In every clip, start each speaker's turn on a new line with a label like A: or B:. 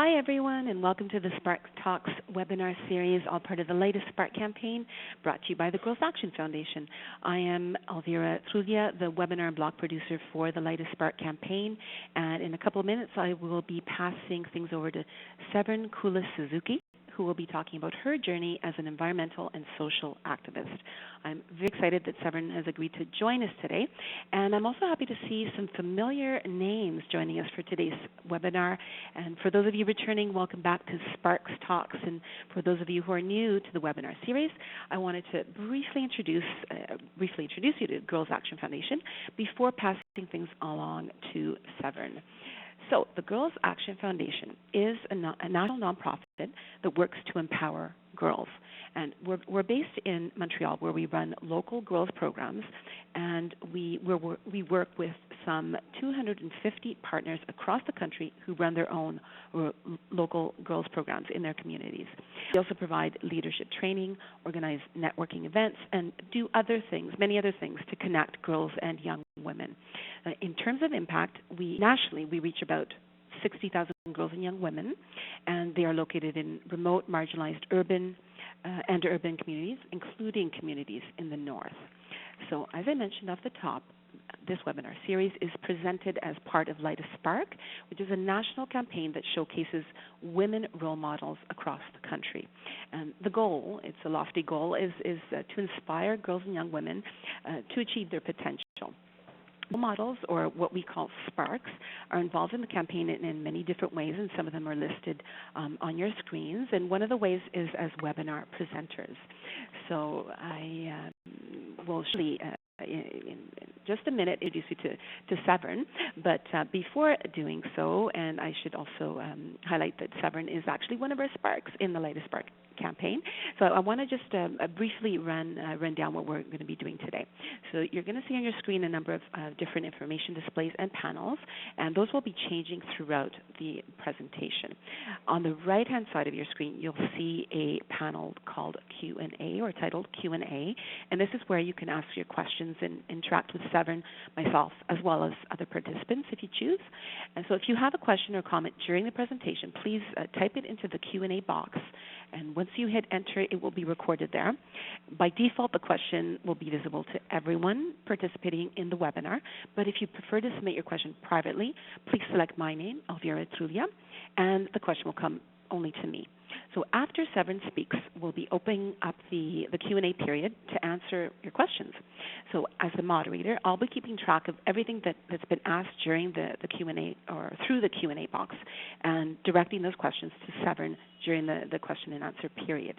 A: Hi, everyone, and welcome to the Spark Talks webinar series, all part of the latest Spark campaign, brought to you by the Girls Action Foundation. I am Elvira Trulia, the webinar and blog producer for the latest Spark campaign, and in a couple of minutes, I will be passing things over to Severn Cullis-Suzuki, who will be talking about her journey as an environmental and social activist. I'm very excited that Severn has agreed to join us today, and I'm also happy to see some familiar names joining us for today's webinar. And for those of you returning, welcome back to Sparks Talks, and for those of you who are new to the webinar series, I wanted to briefly introduce you to Girls Action Foundation before passing things along to Severn. So the Girls Action Foundation is a national nonprofit that works to empower girls. And we're based in Montreal, where we run local girls programs, and we work with some 250 partners across the country who run their own local girls programs in their communities. We also provide leadership training, organize networking events, and do many other things to connect girls and young women. In terms of impact, nationally we reach about 60,000 girls and young women, and they are located in remote, marginalized urban communities, including communities in the north. So as I mentioned off the top, this webinar series is presented as part of Light a Spark, which is a national campaign that showcases women role models across the country. And the goal, it's a lofty goal, is to inspire girls and young women to achieve their potential. Role models, or what we call sparks, are involved in the campaign in many different ways, and some of them are listed on your screens. And one of the ways is as webinar presenters. So I will surely in just a minute introduce you to Severn, but before doing so, and I should also highlight that Severn is actually one of our sparks in the latest Spark campaign. So I want to just briefly run down what we're going to be doing today. So you're going to see on your screen a number of different information displays and panels, and those will be changing throughout the presentation. On the right-hand side of your screen, you'll see a panel called Q&A, or titled Q&A, and this is where you can ask your questions and interact with Severn, myself, as well as other participants if you choose. And so if you have a question or comment during the presentation, please type it into the Q&A box, and once you hit enter, it will be recorded there. By default, the question will be visible to everyone participating in the webinar, but if you prefer to submit your question privately, please select my name, Elvira Trulia, and the question will come only to me. So after Severn speaks, we'll be opening up the Q&A period to answer your questions. So as the moderator, I'll be keeping track of everything that's been asked during the Q&A or through the Q&A box, and directing those questions to Severn during the question and answer period.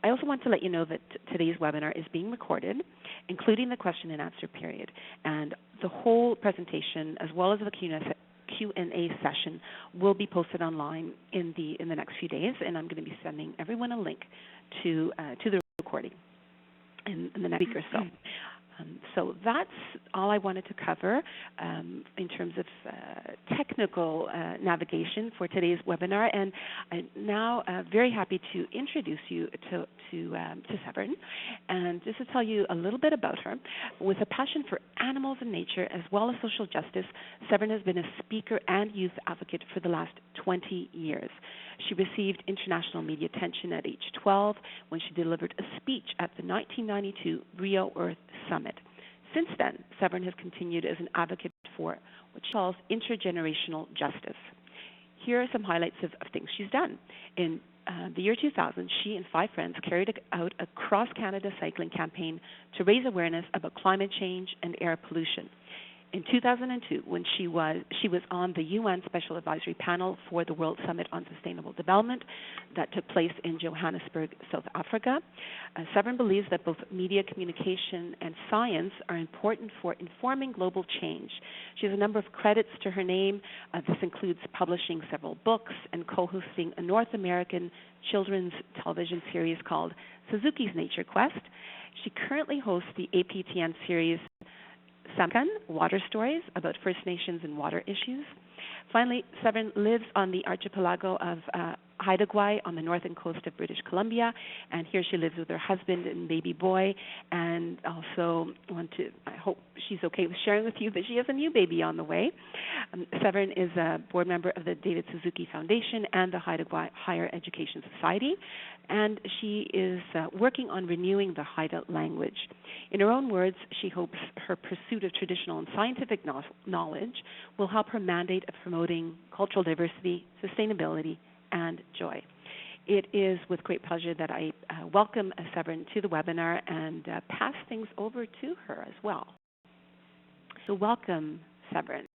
A: I also want to let you know that today's webinar is being recorded, including the question and answer period, and the whole presentation, as well as the Q&A session, will be posted online in the next few days, and I'm going to be sending everyone a link to the recording in the next week or so. So that's all I wanted to cover in terms of technical navigation for today's webinar, and I'm now very happy to introduce you to Severn, and just to tell you a little bit about her. With a passion for animals and nature, as well as social justice, Severn has been a speaker and youth advocate for the last 20 years. She received international media attention at age 12 when she delivered a speech at the 1992 Rio Earth Summit. Since then, Severn has continued as an advocate for what she calls intergenerational justice. Here are some highlights of things she's done. In the year 2000, she and 5 friends carried out a cross-Canada cycling campaign to raise awareness about climate change and air pollution. In 2002, when she was on the UN Special Advisory Panel for the World Summit on Sustainable Development that took place in Johannesburg, South Africa, Severn believes that both media communication and science are important for informing global change. She has a number of credits to her name. This includes publishing several books and co-hosting a North American children's television series called Suzuki's Nature Quest. She currently hosts the APTN series Samkan, Water Stories, about First Nations and water issues. Finally, Severn lives on the archipelago of Haida Gwaii on the northern coast of British Columbia, and here she lives with her husband and baby boy. And also I hope she's okay with sharing with you that she has a new baby on the way. Severn is a board member of the David Suzuki Foundation and the Haida Gwaii Higher Education Society, and she is working on renewing the Haida language. In her own words, she hopes her pursuit of traditional and scientific knowledge will help her mandate of promoting cultural diversity, sustainability, and joy. It is with great pleasure that I welcome Severn to the webinar and pass things over to her as well. So welcome, Severn.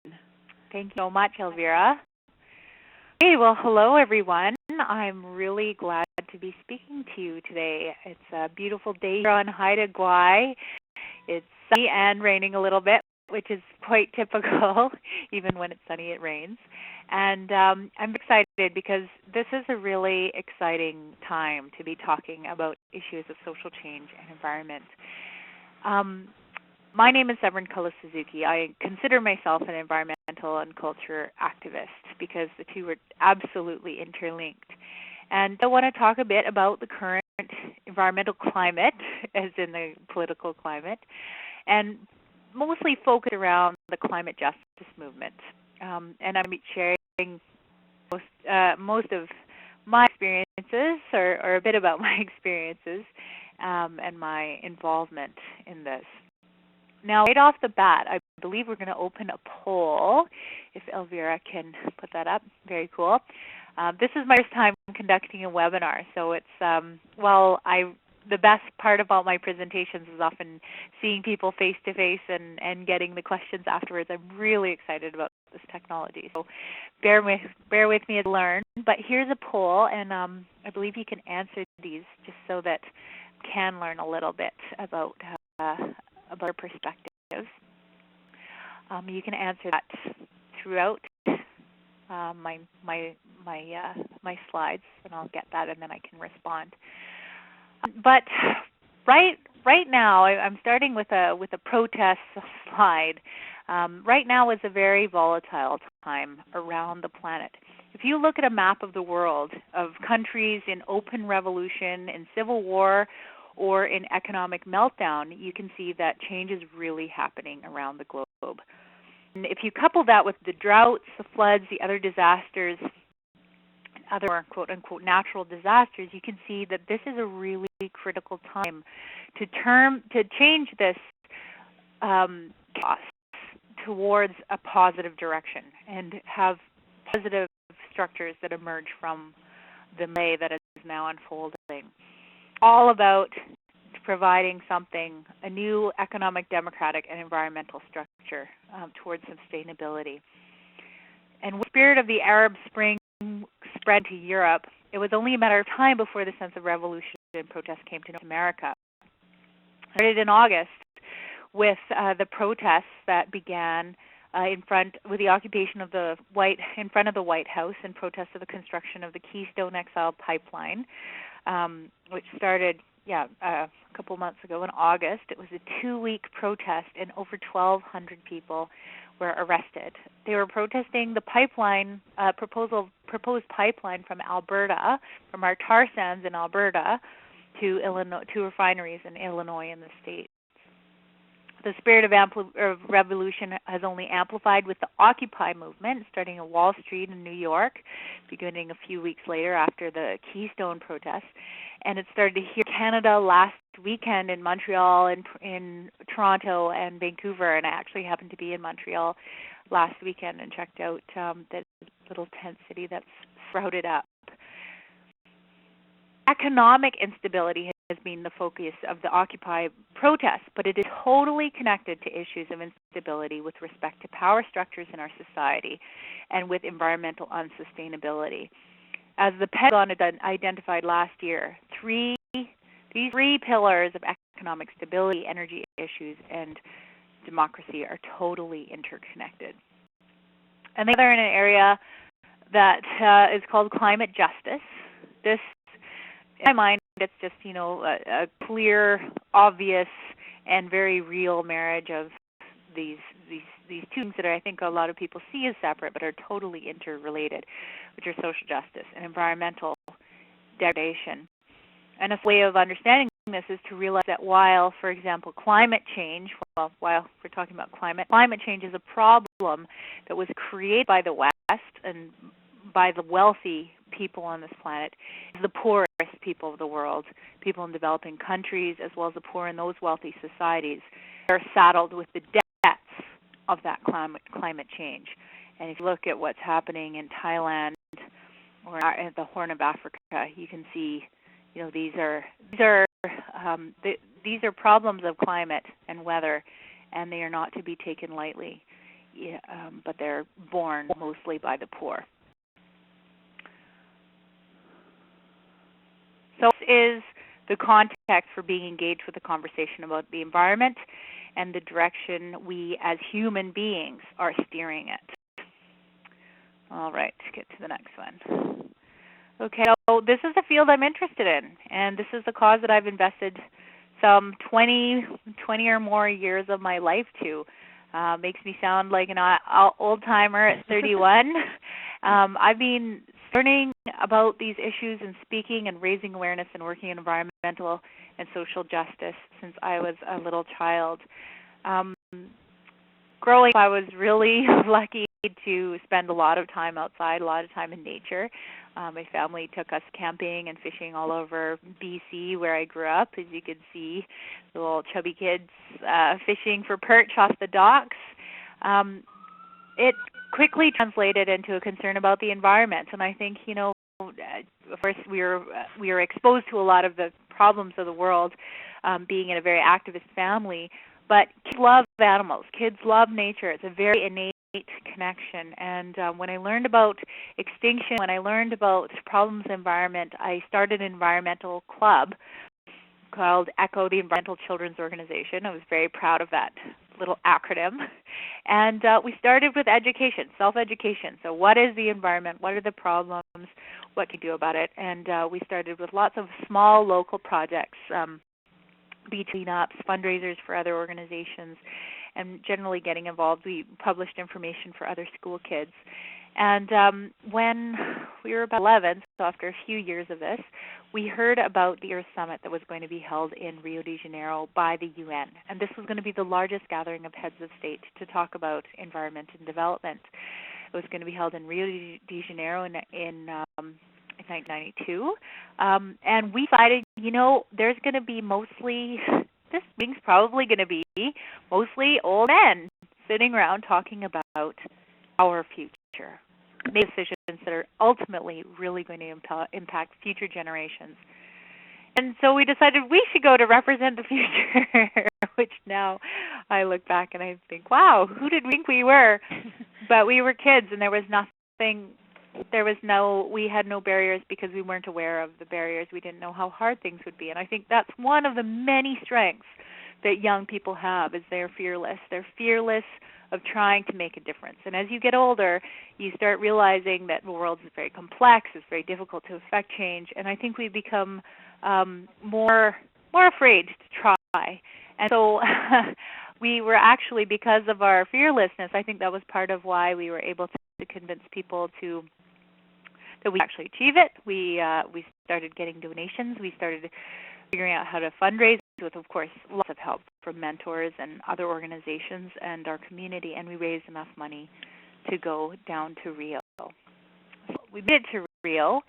B: Thank you so much, Elvira. Hey, well, hello, everyone. I'm really glad to be speaking to you today. It's a beautiful day here on Haida Gwaii. It's sunny and raining a little bit, which is quite typical. Even when it's sunny, it rains. And I'm excited because this is a really exciting time to be talking about issues of social change and environment. My name is Severn Cullis-Suzuki. I consider myself an environmental and culture activist because the two are absolutely interlinked. And I want to talk a bit about the current environmental climate, as in the political climate, and mostly focus around the climate justice movement. And I'm sharing most of my experiences, or a bit about my experiences, and my involvement in this. Now, right off the bat, I believe we're going to open a poll, if Elvira can put that up. Very cool. This is my first time conducting a webinar, so it's, the best part about my presentations is often seeing people face-to-face and getting the questions afterwards. I'm really excited about this technology, so bear with me to learn. But here's a poll, and I believe you can answer these just so that you can learn a little bit about our perspectives. You can answer that throughout my slides, and I'll get that, and then I can respond. But right now, I'm starting with a protest slide. Right now is a very volatile time around the planet. If you look at a map of the world, of countries in open revolution, in civil war, or in economic meltdown, you can see that change is really happening around the globe. And if you couple that with the droughts, the floods, the other disasters, other quote-unquote natural disasters, you can see that this is a really critical time to change this chaos towards a positive direction and have positive structures that emerge from the melee that is now unfolding. All about providing a new economic, democratic, and environmental structure towards sustainability. And with the spirit of the Arab Spring spread to Europe, it was only a matter of time before the sense of revolution and protest came to North America. It started in August with the protests that began with the occupation of in front of the White House in protest of the construction of the Keystone XL pipeline, which started a couple months ago in August. It was a 2-week protest, and over 1,200 people were arrested. They were protesting the pipeline, proposed pipeline from Alberta, from our tar sands in Alberta to Illinois, to refineries in Illinois in the States. The spirit of revolution has only amplified with the Occupy movement, starting in Wall Street in New York, beginning a few weeks later after the Keystone protests. And it started here in Canada last weekend in Montreal, in Toronto, and Vancouver. And I actually happened to be in Montreal last weekend and checked out the little tent city that's sprouted up. Economic instability has been the focus of the Occupy protests, but it is totally connected to issues of instability with respect to power structures in our society and with environmental unsustainability. As the Pentagon identified last year, these three pillars of economic stability, energy issues, and democracy are totally interconnected. And the other in an area that is called climate justice. This, in my mind, it's just a clear, obvious, and very real marriage of these two things that I think a lot of people see as separate but are totally interrelated, which are social justice and environmental degradation. And a way of understanding this is to realize that while, for example, climate change, while we're talking about climate change is a problem that was created by the West and by the wealthy people on this planet, the poorest people of the world, people in developing countries, as well as the poor in those wealthy societies, are saddled with the debts of that climate change. And if you look at what's happening in Thailand or at the Horn of Africa, you can see, these are problems of climate and weather, and they are not to be taken lightly. But they're borne mostly by the poor. So this is the context for being engaged with the conversation about the environment and the direction we as human beings are steering it. All right, let's get to the next one. Okay, so this is a field I'm interested in, and this is a cause that I've invested some 20 or more years of my life to. Makes me sound like an old-timer at 31. I've been learning about these issues and speaking and raising awareness and working in environmental and social justice since I was a little child. Growing up, I was really lucky to spend a lot of time outside, a lot of time in nature. My family took us camping and fishing all over BC where I grew up. As you can see, the little chubby kids fishing for perch off the docks. It quickly translated into a concern about the environment, and I think, of course, we were exposed to a lot of the problems of the world, being in a very activist family. But kids love animals. Kids love nature. It's a very innate connection. And when I learned about extinction, when I learned about problems in the environment, I started an environmental club called ECHO, the Environmental Children's Organization. I was very proud of that little acronym. And we started with education, self-education. So what is the environment? What are the problems? What can you do about it? And we started with lots of small local projects, beach cleanups, fundraisers for other organizations, and generally getting involved. We published information for other school kids. And when we were about 11, so after a few years of this, we heard about the Earth Summit that was going to be held in Rio de Janeiro by the UN. And this was going to be the largest gathering of heads of state to talk about environment and development. It was going to be held in Rio de Janeiro in 1992. And we decided, there's going to be this meeting's probably going to be mostly old men sitting around talking about our future, make decisions that are ultimately really going to impact future generations. And so we decided we should go to represent the future, which now I look back and I think, wow, who did we think we were? But we were kids, and we had no barriers because we weren't aware of the barriers. We didn't know how hard things would be. And I think that's one of the many strengths that young people have, is they're fearless. They're fearless of trying to make a difference. And as you get older, you start realizing that the world is very complex, it's very difficult to affect change, and I think we become more afraid to try. And so we were actually, because of our fearlessness, I think that was part of why we were able to convince people that we actually achieve it. We started getting donations. We started figuring out how to fundraise with, of course, lots of help from mentors and other organizations and our community, and we raised enough money to go down to Rio. So we made it to Rio,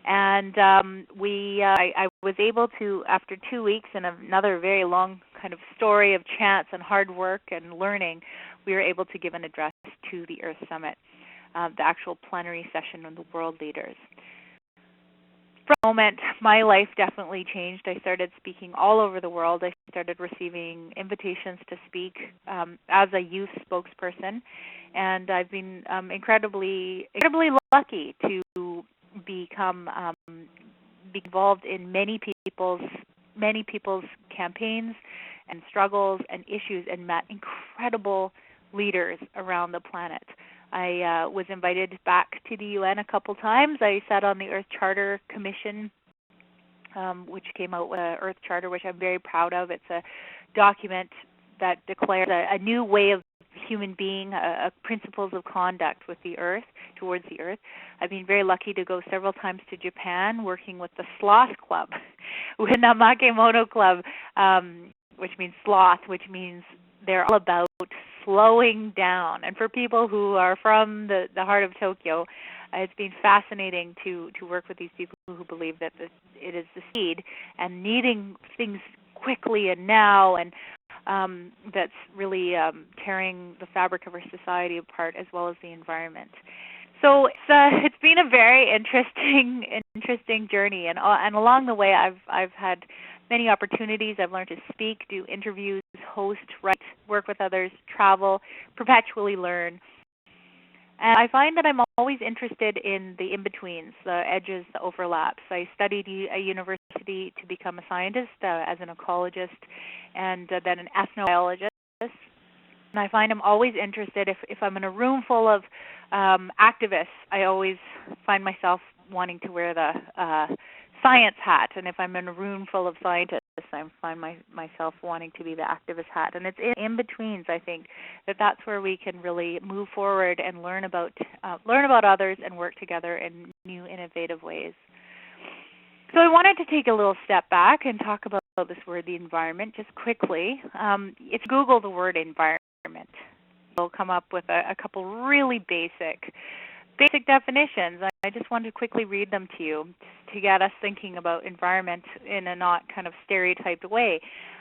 B: and I was able to, after 2 weeks and another very long kind of story of chance and hard work and learning, we were able to give an address to the Earth Summit, the actual plenary session of the world leaders. From the moment, my life definitely changed. I started speaking all over the world. I started receiving invitations to speak as a youth spokesperson, and I've been incredibly lucky to become be involved in many people's campaigns and struggles and issues, and met incredible leaders around the planet. I was invited back to the UN a couple times. I sat on the Earth Charter Commission, which came out with an Earth Charter, which I'm very proud of. It's a document that declares a new way of human being, principles of conduct with the earth, towards the earth. I've been very lucky to go several times to Japan, working with the Sloth Club, with Namakemono Club, which means sloth, which means they're all about slowing down. And for people who are from the heart of Tokyo, it's been fascinating to work with these people who believe that it is the seed and needing things quickly and now, and that's really tearing the fabric of our society apart, as well as the environment. So it's been a very interesting journey, and along the way I've had many opportunities. I've learned to speak, do interviews, host, write, work with others, travel, perpetually learn. And I find that I'm always interested in the in-betweens, the edges, the overlaps. I studied at university to become a scientist as an ecologist and then an ethnobiologist. And I find I'm always interested, if I'm in a room full of activists, I always find myself wanting to wear the science hat. And if I'm in a room full of scientists, I find myself wanting to be the activist hat. And it's in betweens, I think, that's where we can really move forward and learn about others and work together in new, innovative ways. So I wanted to take a little step back and talk about this word, the environment, just quickly. If you Google the word environment, you'll come up with a couple really basic definitions. I just wanted to quickly read them to you to get us thinking about environment in a not kind of stereotyped way.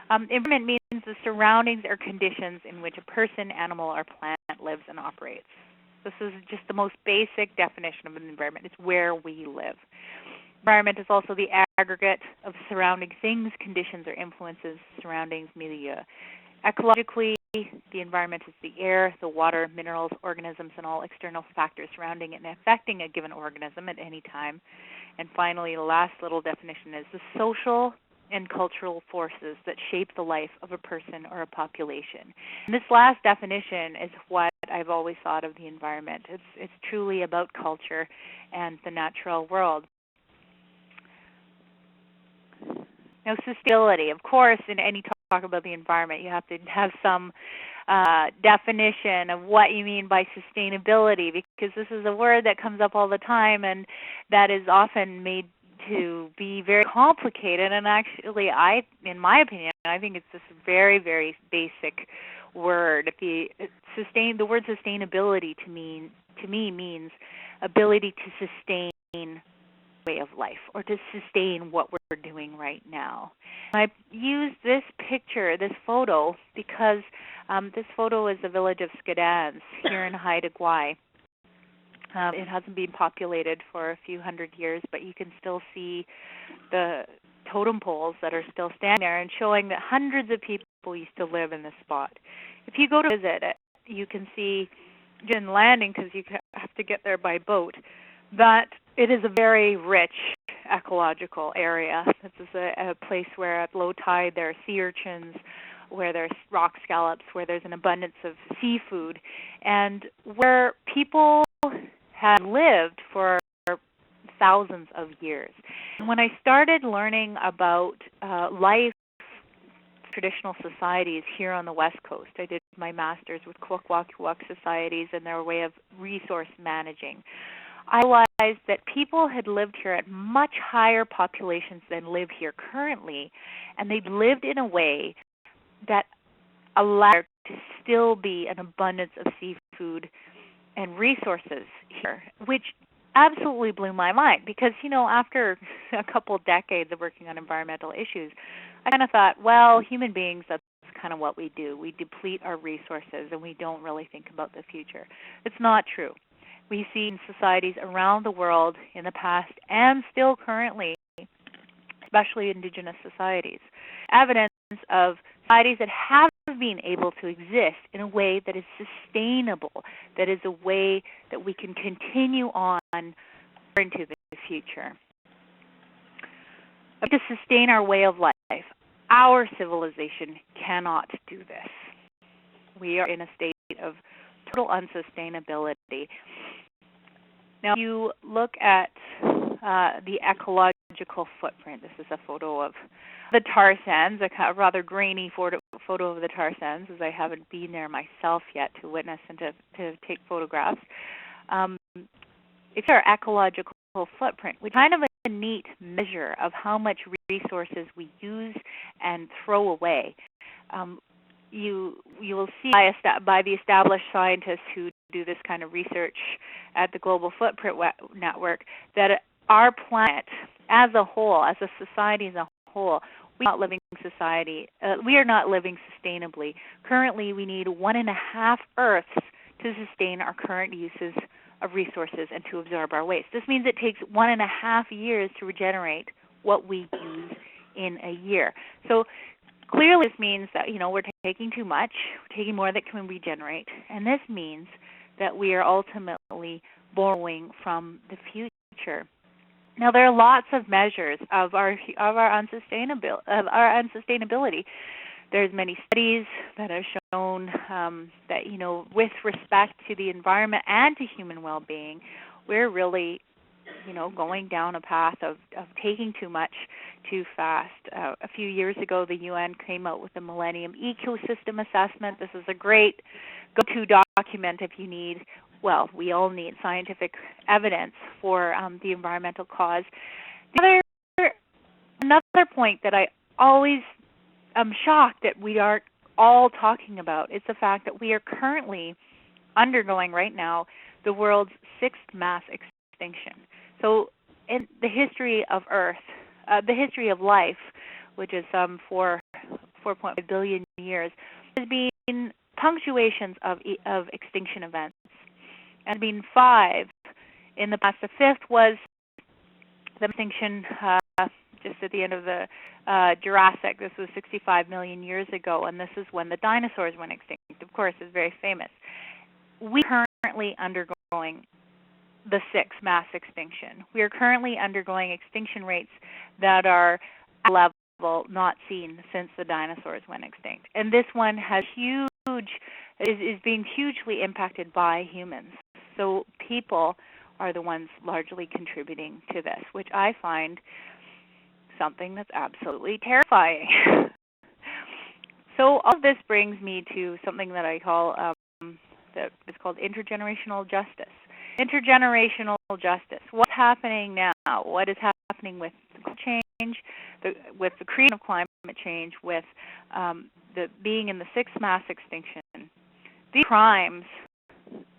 B: Environment means the surroundings or conditions in which a person, animal, or plant lives and operates. This is just the most basic definition of an environment. It's where we live. Environment is also the aggregate of surrounding things, conditions, or influences, surroundings, milieu. Ecologically, the environment is the air, the water, minerals, organisms, and all external factors surrounding and affecting a given organism at any time. And finally, the last little definition is the social and cultural forces that shape the life of a person or a population. And this last definition is what I've always thought of the environment. It's truly about culture and the natural world. Now, sustainability, of course, in any talk about the environment, you have to have some definition of what you mean by sustainability, because this is a word that comes up all the time and that is often made to be very complicated. And actually, in my opinion, I think it's just a very, very basic word. The word sustainability to me means ability to sustain way of life, or to sustain what we're doing right now. I use this picture, this photo, because this photo is the village of Skadans here in Haida Gwaii. It hasn't been populated for a few hundred years, but you can still see the totem poles that are still standing there and showing that hundreds of people used to live in this spot. If you go to visit it, you can see in landing, because you have to get there by boat, that it is a very rich ecological area. This is a place where at low tide there are sea urchins, where there's rock scallops, where there's an abundance of seafood, and where people have lived for thousands of years. And when I started learning about life, traditional societies here on the West Coast, I did my master's with Kwakwaka'wakw societies and their way of resource managing. I realized that people had lived here at much higher populations than live here currently, and they'd lived in a way that allowed there to still be an abundance of seafood and resources here, which absolutely blew my mind because, after a couple of decades of working on environmental issues, I kind of thought, well, human beings, that's kind of what we do. We deplete our resources and we don't really think about the future. It's not true. We see in societies around the world in the past and still currently, especially indigenous societies, evidence of societies that have been able to exist in a way that is sustainable, that is a way that we can continue on into the future. To sustain our way of life, our civilization cannot do this. We are in a state of total unsustainability. Now, if you look at the ecological footprint, this is a photo of the tar sands, a rather grainy photo of the tar sands, as I haven't been there myself yet to witness and to take photographs. It's our ecological footprint, which is kind of a neat measure of how much resources we use and throw away. You will see by the established scientists who do this kind of research at the Global Footprint Network that our planet as a whole, as a society as a whole, we are not living sustainably. Currently, we need 1.5 Earths to sustain our current uses of resources and to absorb our waste. This means it takes 1.5 years to regenerate what we use in a year. So clearly this means that we're taking too much, we're taking more that can regenerate, and this means that we are ultimately borrowing from the future. Now there are lots of measures of our unsustainability. There's many studies that have shown that with respect to the environment and to human well-being, we're really going down a path of taking too much too fast. A few years ago, the UN came out with the Millennium Ecosystem Assessment. This is a great go-to document if you need, we all need scientific evidence for the environmental cause. Another point that I always am shocked that we aren't all talking about is the fact that we are currently undergoing right now the world's 6th mass extinction. So in the history of Earth, the history of life, which is some 4.5 billion years, has been punctuations of extinction events. And been 5 in the past. The 5th was the extinction just at the end of the Jurassic. This was 65 million years ago, and this is when the dinosaurs went extinct. Of course, it's very famous. We are currently undergoing the 6th mass extinction. We are currently undergoing extinction rates that are at a level not seen since the dinosaurs went extinct. And this one has is being hugely impacted by humans. So people are the ones largely contributing to this, which I find something that's absolutely terrifying. So all of this brings me to something that I call that is called intergenerational justice. Intergenerational justice. What's happening now? What is happening with climate change, with the creation of climate change, with the being in the 6th mass extinction? These crimes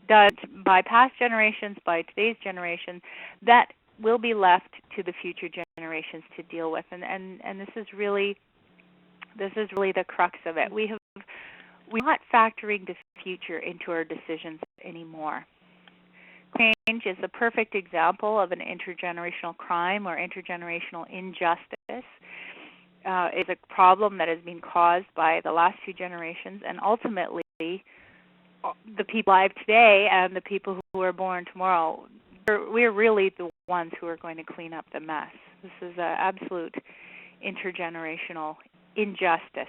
B: done by past generations, by today's generation, that will be left to the future generations to deal with, and this is really the crux of it. We're not factoring the future into our decisions anymore. Change is a perfect example of an intergenerational crime or intergenerational injustice. It's a problem that has been caused by the last few generations, and ultimately the people alive today and the people who are born tomorrow, we're really the ones who are going to clean up the mess. This is an absolute intergenerational injustice.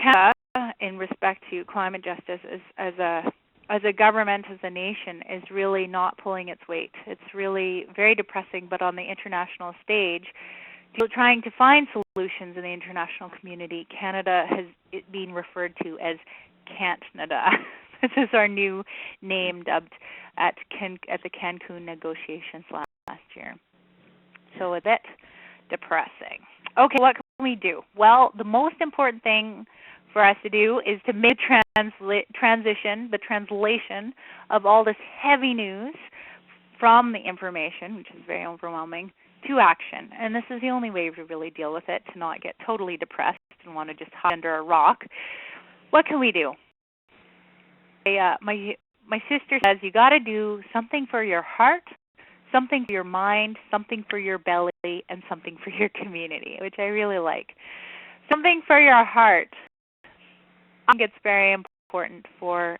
B: Canada, in respect to climate justice, as a government, as a nation, is really not pulling its weight. It's really very depressing, but on the international stage, trying to find solutions in the international community, Canada has been referred to as Canada. This is our new name, dubbed at the Cancun negotiations last year. So a bit depressing. Okay, what can we do? Well, the most important thing for us to do is to make the translation of all this heavy news from the information, which is very overwhelming, to action. And this is the only way to really deal with it, to not get totally depressed and want to just hide under a rock. What can we do? My sister says you got to do something for your heart, something for your mind, something for your belly, and something for your community, which I really like. Something for your heart. I think it's very important for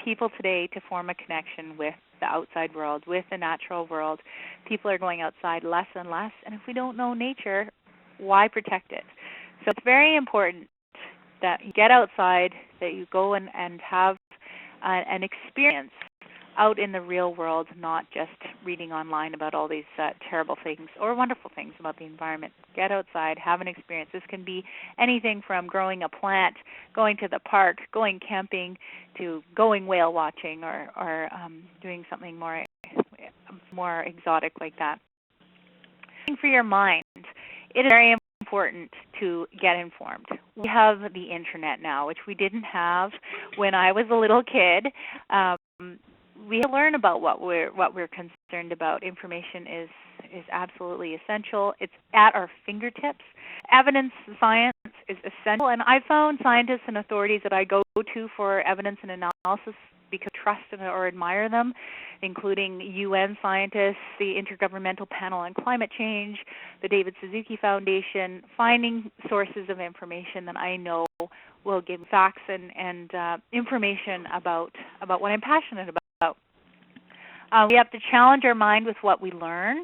B: people today to form a connection with the outside world, with the natural world. People are going outside less and less, and if we don't know nature, why protect it? So it's very important that you get outside, that you go and have an experience out in the real world, not just reading online about all these terrible things or wonderful things about the environment. Get outside, have an experience. This can be anything from growing a plant, going to the park, going camping, to going whale watching, or doing something more exotic like that. For your mind, it is very important to get informed. We have the internet now, which we didn't have when I was a little kid. We have to learn about what we're concerned about. Information is absolutely essential. It's at our fingertips. Evidence science is essential, and I found scientists and authorities that I go to for evidence and analysis because I trust or admire them, including UN scientists, the Intergovernmental Panel on Climate Change, the David Suzuki Foundation, finding sources of information that I know will give facts and information about what I'm passionate about. We have to challenge our mind with what we learn.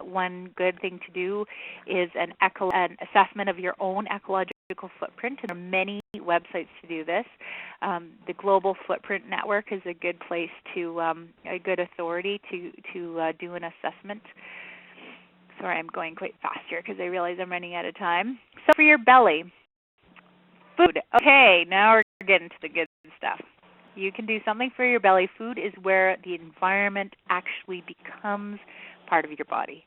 B: One good thing to do is an assessment of your own ecological footprint, and there are many websites to do this. The Global Footprint Network is a good place a good authority to do an assessment. Sorry, I'm going quite fast here because I realize I'm running out of time. So for your belly, food. Okay, now we're getting to the good stuff. You can do something for your belly. Food is where the environment actually becomes part of your body.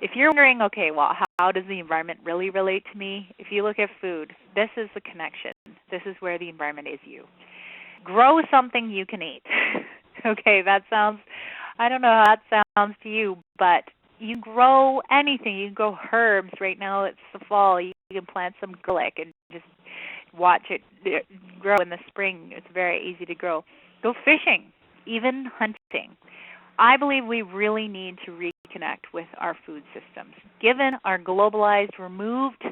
B: If you're wondering, okay, well, how does the environment really relate to me? If you look at food, this is the connection. This is where the environment is you. Grow something you can eat. Okay, I don't know how that sounds to you, but you grow anything. You can grow herbs. Right now it's the fall. You can plant some garlic and just watch it grow in the spring. It's very easy to grow. Go fishing, even hunting. I believe we really need to reconnect with our food systems. Given our globalized, removed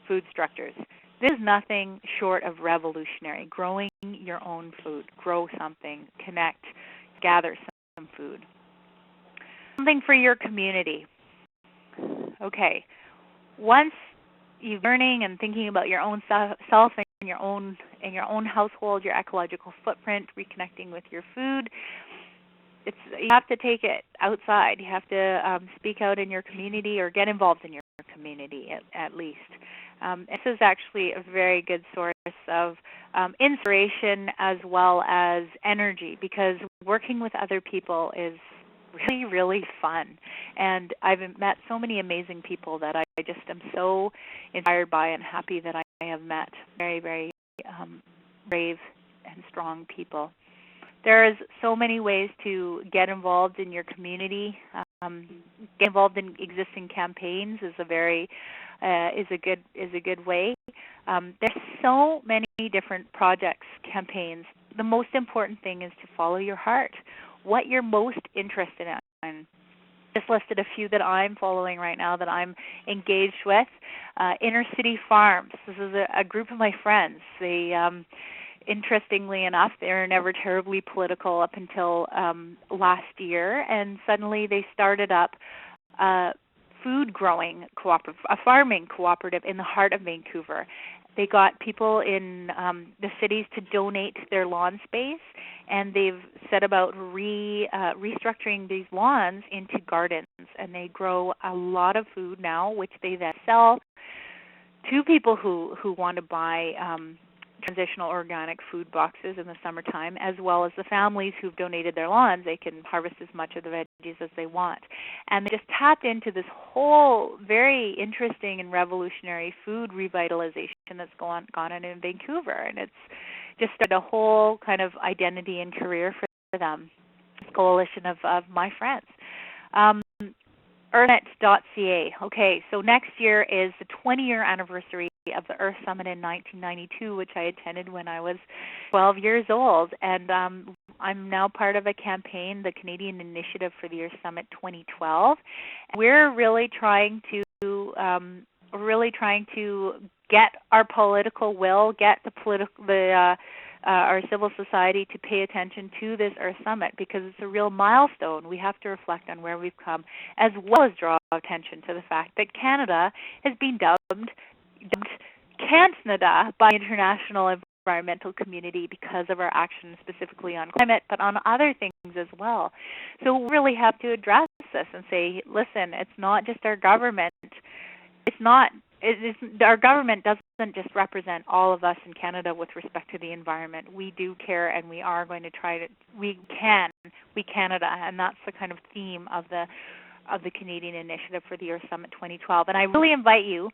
B: food structures, this is nothing short of revolutionary. Growing your own food, grow something, connect, gather some food. Something for your community. Okay, once you're learning and thinking about your own self and your own household, your ecological footprint, reconnecting with your food, you have to take it outside. You have to speak out in your community or get involved in your community at least. This is actually a very good source of inspiration as well as energy, because working with other people is really, really fun. And I've met so many amazing people that I just am so inspired by and happy that I have met very, very brave and strong people. There's so many ways to get involved in your community. Get involved in existing campaigns is a good way. There's so many different projects, campaigns. The most important thing is to follow your heart. What you're most interested in. Just listed a few that I'm following right now that I'm engaged with. Inner City Farms. This is a group of my friends. They interestingly enough, they were never terribly political up until last year, and suddenly they started up a food growing cooperative, a farming cooperative in the heart of Vancouver. They got people in the cities to donate their lawn space, and they've set about restructuring these lawns into gardens, and they grow a lot of food now, which they then sell to people who want to buy transitional organic food boxes in the summertime, as well as the families who've donated their lawns. They can harvest as much of the veggies as they want. And they just tapped into this whole very interesting and revolutionary food revitalization that's gone on in Vancouver. And it's just started a whole kind of identity and career for them. This coalition of my friends. Earthnet.ca. Okay, so next year is the 20-year anniversary of the Earth Summit in 1992, which I attended when I was 12 years old. And I'm now part of a campaign, the Canadian Initiative for the Earth Summit 2012. We're really trying to get our political will, get our civil society to pay attention to this Earth Summit, because it's a real milestone. We have to reflect on where we've come, as well as draw attention to the fact that Canada has been dubbed Canada by international environmental community because of our actions specifically on climate, but on other things as well. So we really have to address this and say, listen, it's not just our government. Our government doesn't just represent all of us in Canada with respect to the environment. We do care, and we are going to try to. We Canada, and that's the kind of theme of the Canadian Initiative for the Earth Summit 2012. And I really invite you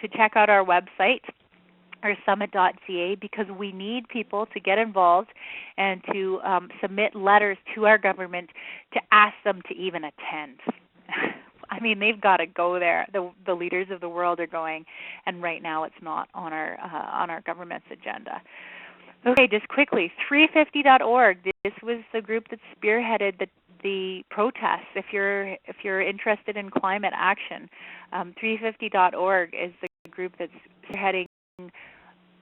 B: to check out our website, earthsummit.ca, because we need people to get involved and to submit letters to our government to ask them to even attend. I mean, they've got to go there. The leaders of the world are going, and right now it's not on our government's agenda. Okay, just quickly, 350.org. This was the group that spearheaded the protests. If you're interested in climate action, 350.org is the group that's spearheading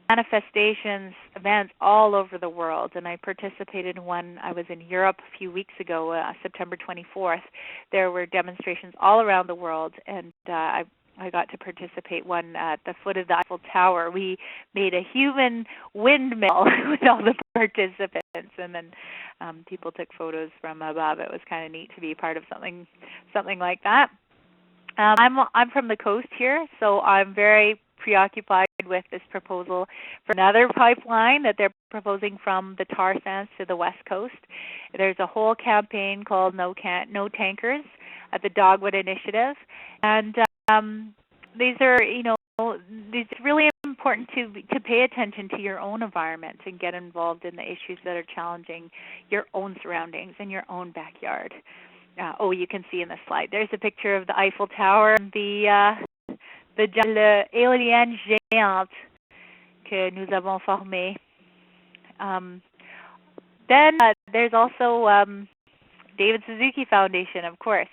B: manifestations, events all over the world. And I participated in one. I was in Europe a few weeks ago, September 24th. There were demonstrations all around the world, and I got to participate one at the foot of the Eiffel Tower. We made a human windmill with all the participants, and then people took photos from above. It was kind of neat to be part of something like that. I'm from the coast here, so I'm very preoccupied with this proposal for another pipeline that they're proposing from the tar sands to the west coast. There's a whole campaign called No Tankers at the Dogwood Initiative, and these are, it's really important to pay attention to your own environment and get involved in the issues that are challenging your own surroundings and your own backyard. You can see in the slide. There's a picture of the Eiffel Tower, l'éolienne géante que nous avons formée. Then there's also David Suzuki Foundation, of course.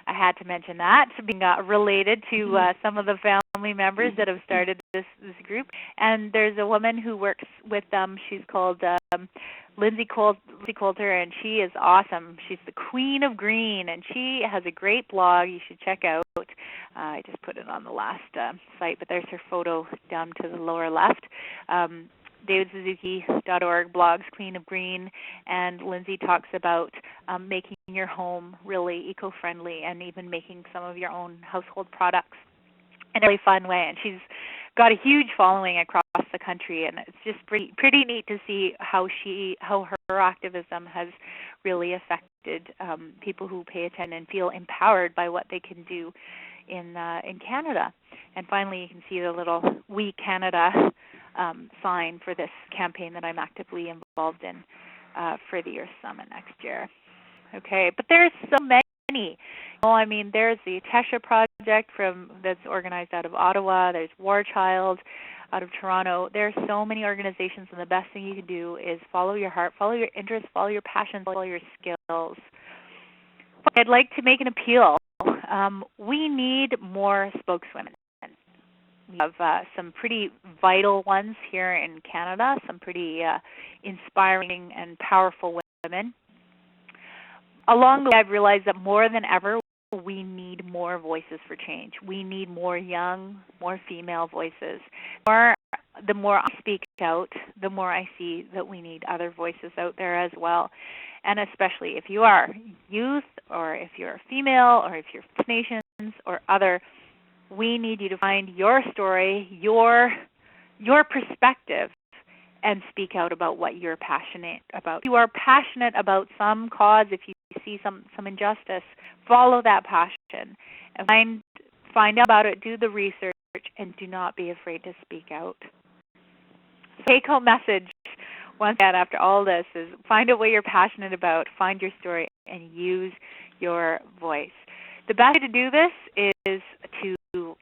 B: I had to mention that, being related to some of the family members that have started this group. And there's a woman who works with them. She's called Lindsay Coulter, and she is awesome. She's the Queen of Green, and she has a great blog you should check out. I just put it on the last site, but there's her photo down to the lower left. DavidSuzuki.org blogs Queen of Green, and Lindsay talks about making your home really eco-friendly and even making some of your own household products in a really fun way. And she's got a huge following across the country, and it's just pretty neat to see how her activism has really affected people who pay attention and feel empowered by what they can do in Canada. And finally, you can see the little We Canada sign for this campaign that I'm actively involved in for the Earth Summit next year. Okay, but there's so many. There's the Tesha Project that's organized out of Ottawa. There's War Child out of Toronto. There are so many organizations, and the best thing you can do is follow your heart, follow your interests, follow your passions, follow your skills. I'd like to make an appeal. We need more spokeswomen. We have some pretty vital ones here in Canada, some pretty inspiring and powerful women. Along the way, I've realized that more than ever, we need more voices for change. We need more young, more female voices. The more I speak out, the more I see that we need other voices out there as well. And especially if you are youth, or if you're a female, or if you're First Nations or other, we need you to find your story, your perspective, and speak out about what you're passionate about. If you are passionate about some cause, if you see some injustice, follow that passion and find out about it, do the research, and do not be afraid to speak out. Take-home message, once again, after all this, is find out what you're passionate about, find your story, and use your voice. The best way to do this is to do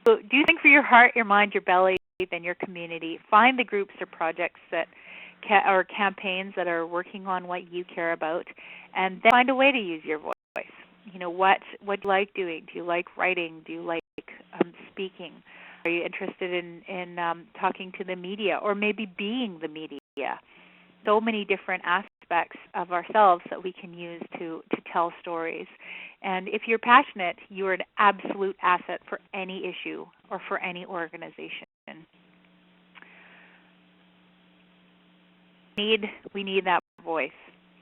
B: something for your heart, your mind, your belly, and your community. Find the groups or projects or campaigns that are working on what you care about, and then find a way to use your voice. What do you like doing? Do you like writing? Do you like speaking? Are you interested in talking to the media, or maybe being the media? So many different aspects of ourselves that we can use to tell stories. And if you're passionate, you're an absolute asset for any issue or for any organization. we need that voice.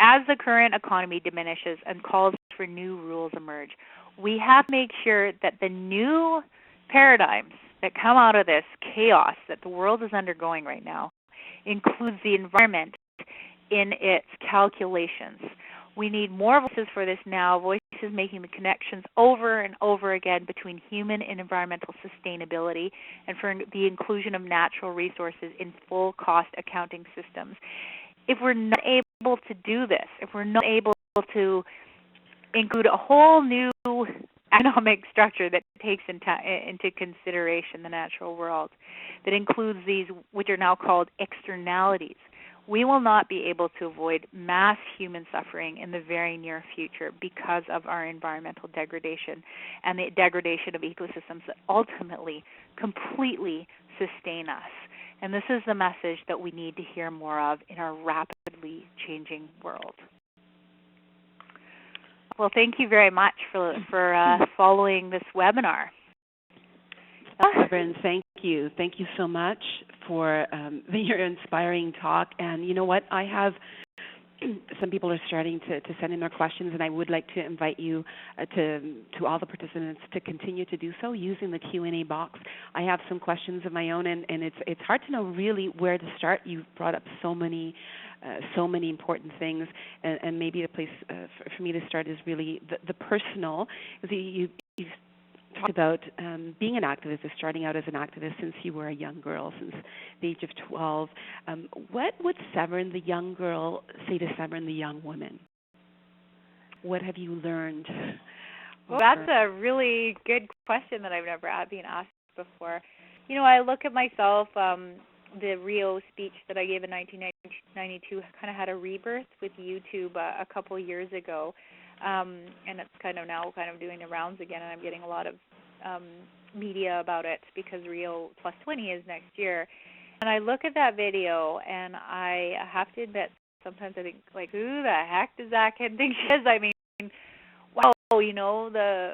B: As the current economy diminishes and calls for new rules emerge, we have to make sure that the new paradigms that come out of this chaos that the world is undergoing right now includes the environment in its calculations. We need more voices for this now, voices making the connections over and over again between human and environmental sustainability, and for the inclusion of natural resources in full cost accounting systems. If we're not able to do this, if we're not able to include a whole new economic structure that takes into consideration the natural world, that includes these, which are now called externalities, we will not be able to avoid mass human suffering in the very near future because of our environmental degradation and the degradation of ecosystems that ultimately completely sustain us. And this is the message that we need to hear more of in our rapidly changing world. Well, thank you very much for following this webinar.
A: Severn, thank you. Thank you so much for your inspiring talk. And you know what? I have some people are starting to send in their questions, and I would like to invite you to all the participants to continue to do so using the Q&A box. I have some questions of my own, and it's hard to know really where to start. You've brought up so many important things, and maybe the place for me to start is really the personal. You've talked about being an activist, or starting out as an activist since you were a young girl, since the age of 12. What would Severn, the young girl, say to Severn, the young woman? What have you learned?
B: Well, that's a really good question that I've never been asked before. You know, I look at myself, the Rio speech that I gave in 1992 kind of had a rebirth with YouTube a couple years ago. And it's kind of doing the rounds again, and I'm getting a lot of media about it because Rio Plus 20 is next year. And I look at that video, and I have to admit, sometimes I think, like, who the heck does that kid think she is? I mean, wow, you know, the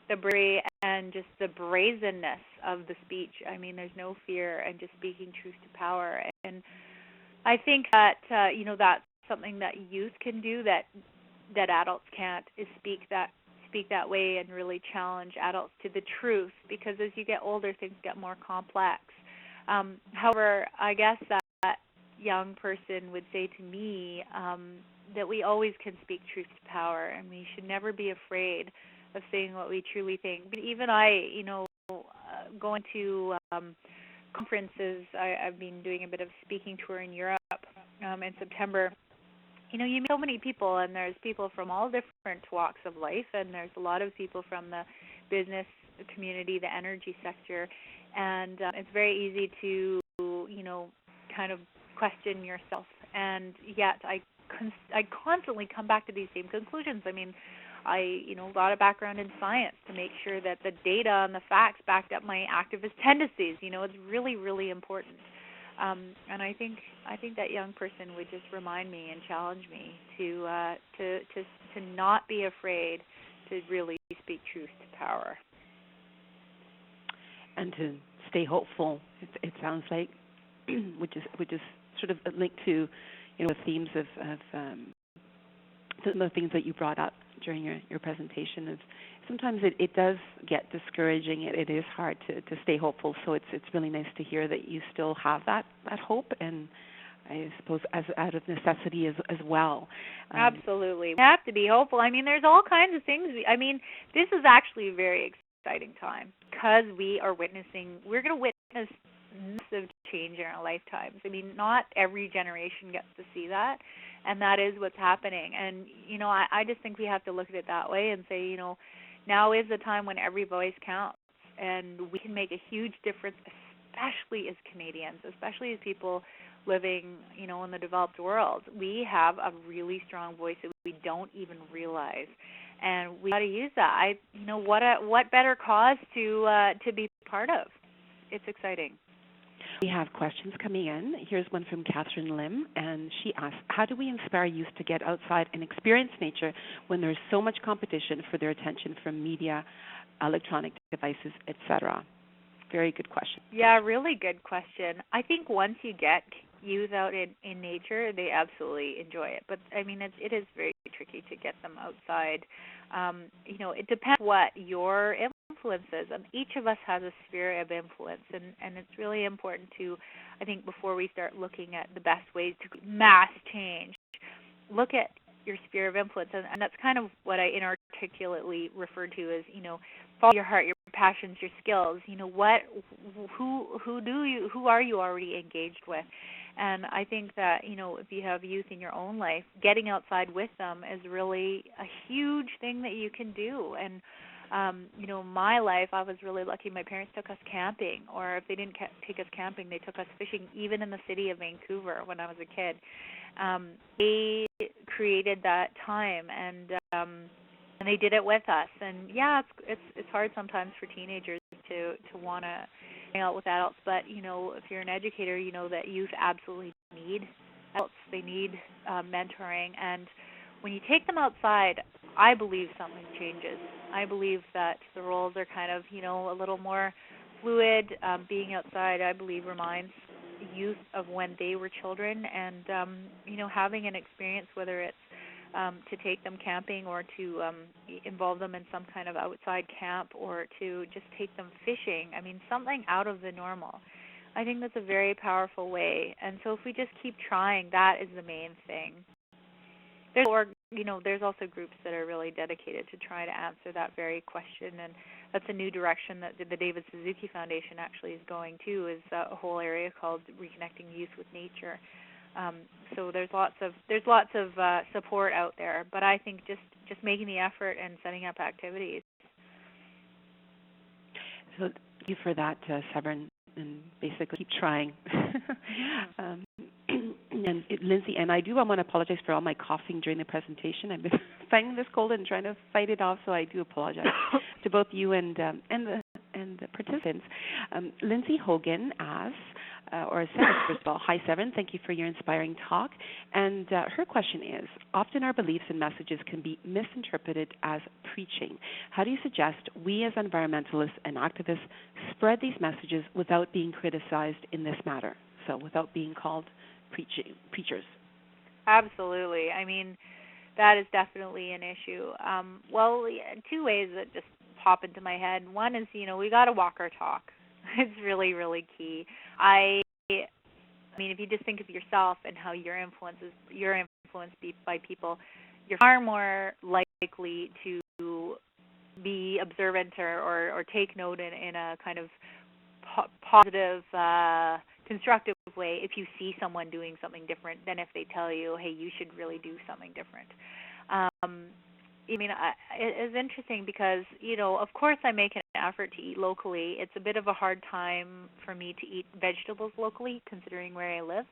B: bravery and just the brazenness of the speech. I mean, there's no fear, and just speaking truth to power. And I think that that's something that youth can do that adults can't, is speak that way and really challenge adults to the truth, because as you get older, things get more complex. However, I guess that young person would say to me that we always can speak truth to power, and we should never be afraid of saying what we truly think. But even I, going to conferences, I've been doing a bit of speaking tour in Europe in September. You meet so many people, and there's people from all different walks of life, and there's a lot of people from the business community, the energy sector, and it's very easy to, kind of question yourself. And yet I constantly come back to these same conclusions. I mean, a lot of background in science to make sure that the data and the facts backed up my activist tendencies. It's really, really important. And I think that young person would just remind me and challenge me to not be afraid to really speak truth to power. And to stay hopeful. It sounds like, which is sort of linked to, the themes of the things that you brought up during your presentation. Of sometimes it does get discouraging. It is hard to stay hopeful. So it's really nice to hear that you still have that hope, and I suppose as out of necessity as well. Absolutely, we have to be hopeful. I mean, there's all kinds of things. This is actually a very exciting time because we're going to witness massive change in our lifetimes. I mean, not every generation gets to see that, and that is what's happening. And, I just think we have to look at it that way and say, now is the time when every voice counts, and we can make a huge difference, especially as Canadians, especially as people living, in the developed world. We have a really strong voice that we don't even realize, and we got to use that. What better cause to be part of? It's exciting. We have questions coming in. Here's one from Catherine Lim, and she asks, how do we inspire youth to get outside and experience nature when there's so much competition for their attention from media, electronic devices, etc.? Very good question. Yeah, really good question. I think once you get youth out in nature, they absolutely enjoy it. But I mean, it is very tricky to get them outside. It depends what your influence is, and each of us has a sphere of influence, and it's really important to, I think, before we start looking at the best ways to mass change, look at your sphere of influence, and that's kind of what I inarticulately refer to as, follow your heart, your passions, your skills. Who are you already engaged with? And I think that, if you have youth in your own life, getting outside with them is really a huge thing that you can do. And, my life, I was really lucky. My parents took us camping, or if they didn't take us camping, they took us fishing, even in the city of Vancouver when I was a kid. They created that time, and they did it with us. And yeah, it's hard sometimes for teenagers to want to hang out with adults, but if you're an educator, you know that youth absolutely need adults. They need mentoring, and when you take them outside, I believe something changes. I believe that the roles are kind of a little more fluid. Being outside, I believe, reminds youth of when they were children, and having an experience, whether it's to take them camping or to involve them in some kind of outside camp or to just take them fishing. I mean, something out of the normal. I think that's a very powerful way. And so if we just keep trying, that is the main thing. There's also groups that are really dedicated to try to answer that very question, and that's a new direction that the David Suzuki Foundation actually is going to, is a whole area called Reconnecting Youth with Nature. So there's lots of support out there, but I think just making the effort and setting up activities.
A: So thank you for that, Severn, and basically keep trying. And Lindsay, and I want to apologize for all my coughing during the presentation. I've been fighting this cold and trying to fight it off, so I do apologize to both you and the participants. Lindsay Hogan asks, or says, first of all, hi Severn, thank you for your inspiring talk. And her question is, often our beliefs and messages can be misinterpreted as preaching. How do you suggest we as environmentalists and activists spread these messages without being criticized in this matter? So without being called preachers.
B: Absolutely. I mean, that is definitely an issue. Two ways that just pop into my head. One is, we got to walk our talk. It's really, really key. I mean, if you just think of yourself and how you're influenced by people, you're far more likely to be observant or take note in a kind of positive, constructive way if you see someone doing something different than if they tell you, hey, you should really do something different. It's interesting because, of course I make an effort to eat locally. It's a bit of a hard time for me to eat vegetables locally, considering where I live.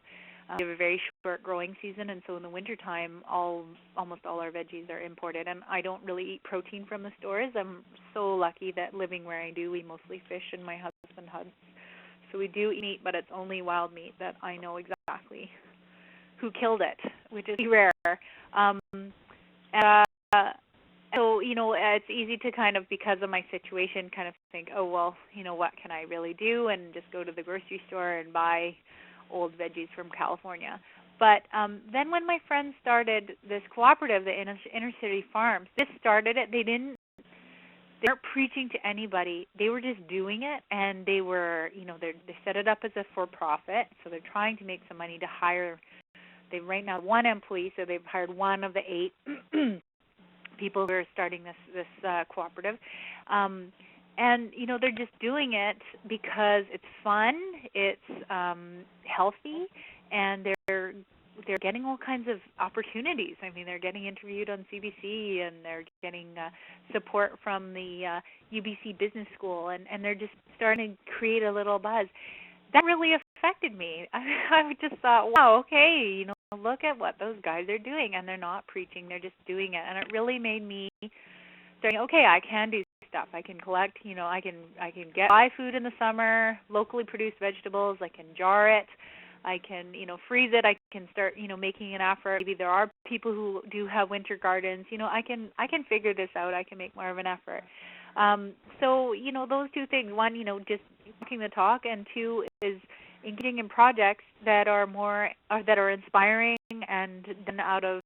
B: We have a very short growing season, and so in the wintertime, almost all our veggies are imported, and I don't really eat protein from the stores. I'm so lucky that living where I do, we mostly fish, and my husband hunts. So we do eat meat, but it's only wild meat that I know exactly who killed it, which is rare. So, it's easy to kind of, because of my situation, kind of think, oh, well, what can I really do? And just go to the grocery store and buy old veggies from California. But then when my friends started this cooperative, the Inner City Farms, this started it. They weren't preaching to anybody. They were just doing it, and they were, they set it up as a for-profit, so they're trying to make some money to hire. They right now have one employee, so they've hired one of the 8 people who are starting this cooperative. And, they're just doing it because it's fun, it's healthy, and they're getting all kinds of opportunities. I mean, they're getting interviewed on CBC, and they're getting support from the UBC Business School, and they're just starting to create a little buzz. That really affected me. I just thought, wow, okay, look at what those guys are doing, and they're not preaching, they're just doing it. And it really made me saying, okay, I can do stuff. I can collect, I can buy food in the summer, locally produced vegetables, I can jar it, I can, freeze it, I can start, making an effort. Maybe there are people who do have winter gardens, I can figure this out, I can make more of an effort. So, those two things, one, just walking the talk, and two is engaging in projects that are that are inspiring and done out of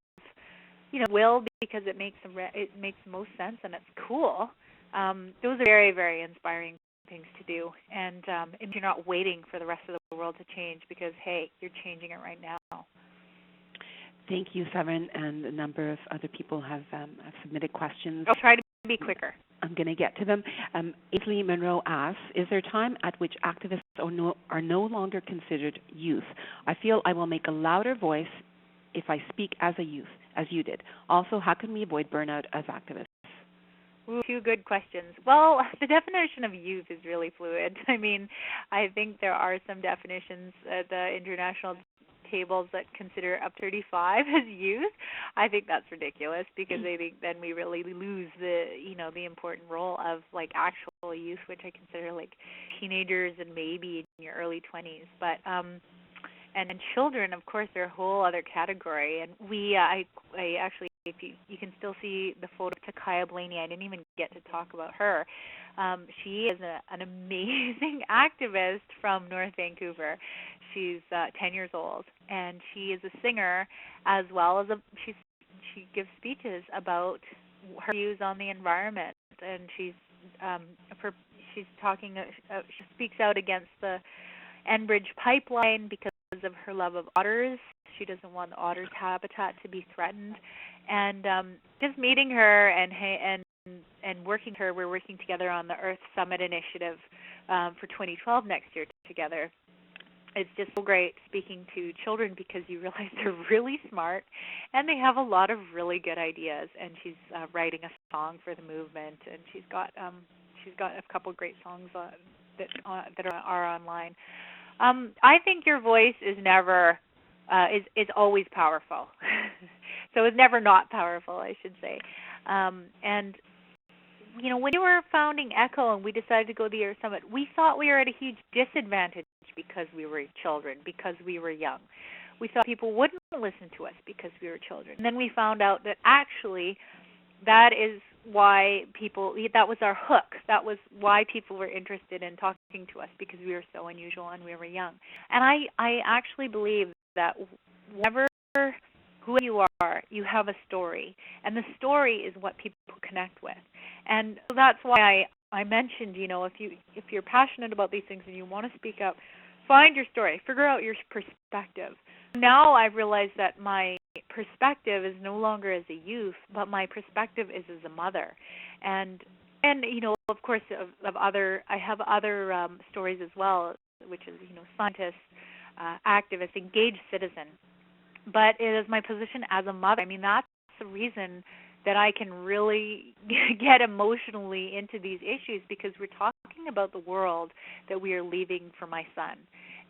B: will, because it makes the most sense and it's cool. Those are very, very inspiring things to do, and you're not waiting for the rest of the world to change, because hey, you're changing it right now.
A: Thank you, Severn, and a number of other people have submitted questions.
B: I'll try to be quicker.
A: I'm going to get to them. Aisley Monroe asks, is there a time at which activists are no longer considered youth? I feel I will make a louder voice if I speak as a youth, as you did. Also, how can we avoid burnout as activists?
B: Ooh, two good questions. Well, the definition of youth is really fluid. I mean, I think there are some definitions at the international tables that consider up to 35 as youth. I think that's ridiculous, because I think then we really lose the important role of like actual youth, which I consider like teenagers and maybe in your early 20s. But and children, of course, they're a whole other category. And I actually, if you can still see the photo of Takaya Blaney. I didn't even get to talk about her. She is an amazing activist from North Vancouver. She's 10 years old, and she is a singer as well as she gives speeches about her views on the environment, and she speaks out against the Enbridge pipeline because of her love of otters. She doesn't want the otter's habitat to be threatened, and just meeting her and working with her, we're working together on the Earth Summit initiative for 2012 next year together. It's just so great speaking to children, because you realize they're really smart and they have a lot of really good ideas. And she's writing a song for the movement, and she's got a couple great songs that are online. I think your voice is never is always powerful. So it's never not powerful, I should say. And when we were founding ECHO and we decided to go to the Earth Summit, we thought we were at a huge disadvantage because we were children, because we were young. We thought people wouldn't listen to us because we were children. And then we found out that actually that is why that was our hook. That was why people were interested in talking to us, because we were so unusual and we were young. And I actually believe that whenever who you are, you have a story, and the story is what people connect with. And so that's why I mentioned, if you're passionate about these things and you want to speak up, find your story, figure out your perspective. Now I've realized that my perspective is no longer as a youth, but my perspective is as a mother. And of course, I have other stories as well, which is, scientists, activists, engaged citizen. But it is my position as a mother. I mean, that's the reason that I can really get emotionally into these issues, because we're talking about the world that we are leaving for my son.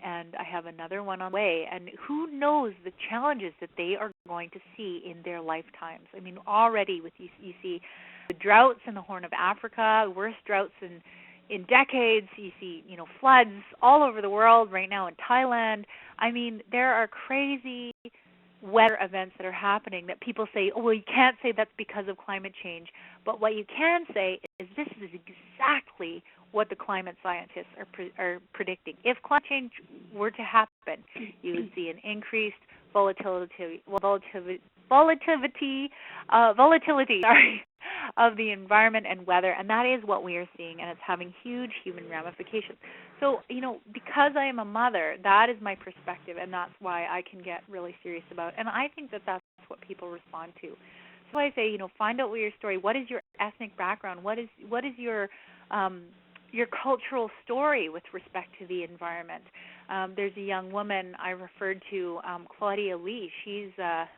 B: And I have another one on the way. And who knows the challenges that they are going to see in their lifetimes. I mean, already you see the droughts in the Horn of Africa, worst droughts in decades. You see, floods all over the world right now in Thailand. I mean, there are crazy weather events that are happening that people say, oh, well, you can't say that's because of climate change. But what you can say is this is exactly what the climate scientists are predicting. If climate change were to happen, you would see an increased volatility of the environment and weather, and that is what we are seeing, and it's having huge human ramifications. So, because I am a mother, that is my perspective, and that's why I can get really serious about it. And I think that that's what people respond to. So I say, find out what your story. What is your ethnic background? What is your cultural story with respect to the environment? There's a young woman I referred to, Claudia Lee. She's a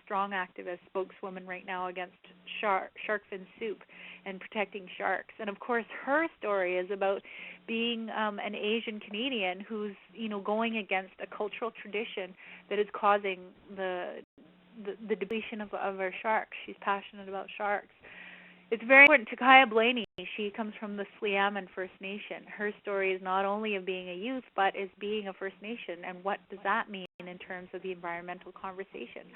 B: strong activist, spokeswoman right now against shark fin soup and protecting sharks. And of course, her story is about being an Asian Canadian who's going against a cultural tradition that is causing the depletion of our sharks. She's passionate about sharks. It's very important. Takaya Blaney, she comes from the Sliaman First Nation. Her story is not only of being a youth, but is being a First Nation. And what does that mean in terms of the environmental conversation?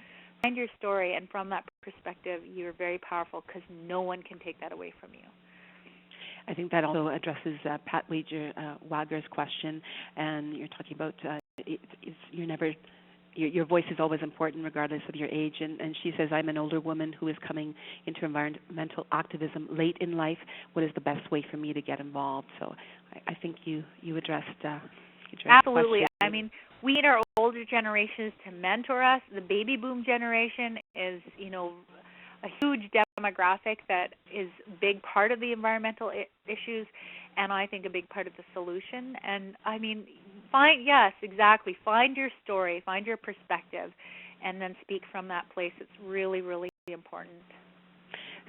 B: Find your story, and from that perspective, you're very powerful, because no one can take that away from you.
A: I think that also addresses Pat Wagner's question, and you're talking about you're never your voice is always important regardless of your age. And she says, I'm an older woman who is coming into environmental activism late in life. What is the best way for me to get involved? So I think you addressed
B: absolutely.
A: the question.
B: I mean, we need our older generations to mentor us. The baby boom generation is, a huge demographic that is a big part of the environmental issues, and I think a big part of the solution. And I mean, find your story, find your perspective, and then speak from that place. It's really, really important.